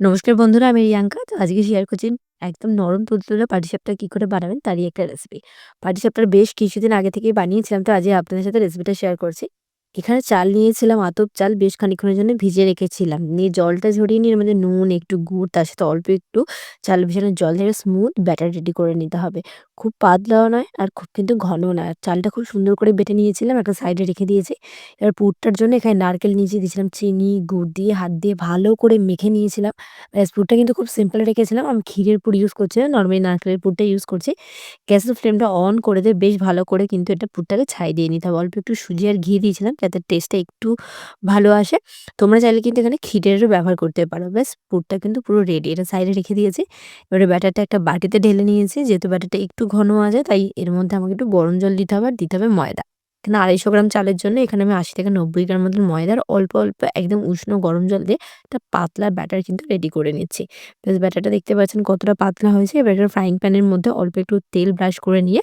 নমস্কার বন্ধুরা, আমি রিয়াঙ্কা। তো আজকে শেয়ার করছি একদম নরম তুলতুলে পাটিসাপটা কি করে বানাবেন তারই একটা রেসিপি। পাটিসাপটার বেশ কিছুদিন আগে থেকেই বানিয়েছিলাম, তো আজকে আপনাদের সাথে রেসিপিটা শেয়ার করছি। এখানে চাল নিয়েছিলাম, আতপ চাল বেশ খানিকক্ষণের জন্য ভিজিয়ে রেখেছিলাম। নিয়ে জলটা ঝরিয়ে নিয়ে এর মধ্যে নুন, একটু গুড়, তার সাথে অল্প একটু চাল ভেজানো জল দিয়ে স্মুথ ব্যাটার রেডি করে নিতে হবে। খুব পাতলাও নয় আর খুব কিন্তু ঘনও নয়। আর চালটা খুব সুন্দর করে বেটে নিয়েছিলাম, একটা সাইডে রেখে দিয়েছি। এবার পুরটার জন্য এখানে নারকেল নিচে দিয়েছিলাম চিনি, গুড় দিয়ে হাত দিয়ে ভালো করে মেখে নিয়েছিলাম। পুরটা কিন্তু খুব সিম্পল রেখেছিলাম। আমি ক্ষীরের পুর ইউজ করছি না, নরমালি নারকেলের পুরটা ইউজ করছি। গ্যাসের ফ্লেমটা অন করে দিয়ে বেশ ভালো করে কিন্তু এটা পুরটাকে ছাই দিয়ে নিতে হবে। অল্প একটু সুজি আর ঘি দিয়েছিলাম যাতে টেস্টটা একটু ভালো আসে। তোমরা চাইলে কিন্তু এখানে ক্ষীরেরও ব্যবহার করতে পারো। ব্যাস পুরটা কিন্তু পুরো রেডি। এটা সাইডে রেখে দিয়েছি। এবারে ব্যাটারটা একটা বাটিতে ঢেলে নিয়েছি। যেহেতু ব্যাটারটা একটু ঘন আছে তাই এর মধ্যে আমাকে একটু গরম জল দিতে হবে আর দিতে হবে ময়দা। এখানে ২৫০ গ্রাম চালের জন্য এখানে আমি ৮০ থেকে ৯০ গ্রাম মতন ময়দার অল্প, অল্প একদম উষ্ণ গরম জল দিয়ে একটা পাতলা ব্যাটার কিন্তু রেডি করে নিচ্ছি। ব্যাস ব্যাটারটা দেখতে পাচ্ছেন কতটা পাতলা হয়েছে। এবার একটা ফ্রাইং প্যানের মধ্যে অল্প একটু তেল ব্রাশ করে নিয়ে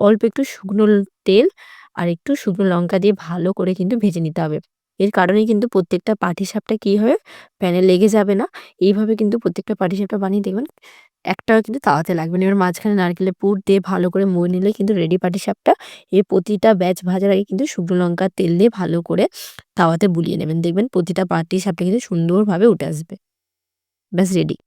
অল্প একটু শুকনো তেল আর একটু শুকনো লঙ্কা দিয়ে ভালো করে কিন্তু ভেজে নিতে হবে। এর কারণেই কিন্তু প্রত্যেকটা পাটিসাপটা কি হবে, প্যানে লেগে যাবে না। এইভাবে কিন্তু প্রত্যেকটা পাটিসাপটা বানিয়ে দেখবেন একটাও কিন্তু তাওয়াতে লাগবে না। এবার মাঝখানে নারকেলের পুর দিয়ে ভালো করে মুড়ে নিলে কিন্তু রেডি পাটিসাপটা। এর প্রতিটা ব্যাচ ভাজার আগে কিন্তু শুকনো লঙ্কা তেল দিয়ে ভালো করে তাওয়াতে বুলিয়ে নেবেন। দেখবেন প্রতিটা পাটিসাপটা কিন্তু সুন্দরভাবে উঠে আসবে। ব্যাস রেডি।